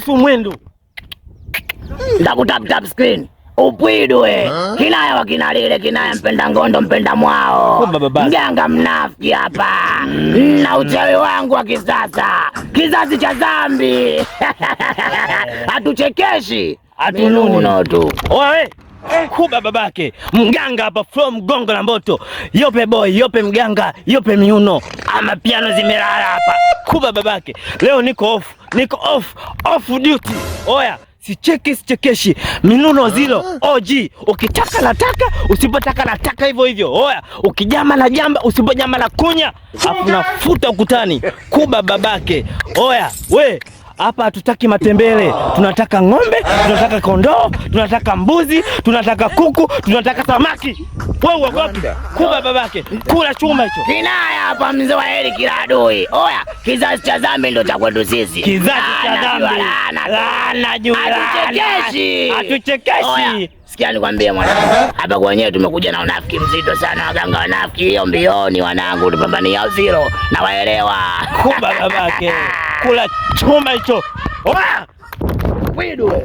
kuhusu mwendo. Ndakutap tap screen. Upwidwe. Kinaya wa kinalile, kinaya mpenda ngondo, mpenda mwao. Mganga mnafiki hapa. Na uchawi wangu wa kisasa. Kizazi cha dhambi. Hatuchekeshi. Hatununo tu. Oe. Kuba babake. Mganga hapa from Gongo la Mboto. Yope boy, yope mganga, yope miuno. Ama piano zimelala hapa. Kuba babake. Leo niko off duty. Oya. Sichekeshi, minuno zilo, OG, ukitaka nataka, usipotaka nataka hivyo hivyo. Oya, ukijama na jamba, usipojama na kunya, afu nafuta ukutani. Kuba babake. Oya, we, hapa hatutaki matembele, tunataka ng'ombe, tunataka kondoo, tunataka mbuzi, tunataka kuku, tunataka samaki. Wewe uogopi? Kuba babake, kula chuma hicho. Kinaya hapa mzee wa heri kila adui. Oya, kizazi cha dhambi ndo cha kwetu sisi. Kizazi cha dhambi. Laana juu. Hatuchekeshi. Sikia nikwambie mwanangu. Hapa kwenyewe tumekuja na unafiki mzito sana, waganga wanafiki hiyo mbioni wanangu, tupambania zero na waelewa. Kuba babake, kula chuma hicho. Oya! Widwe.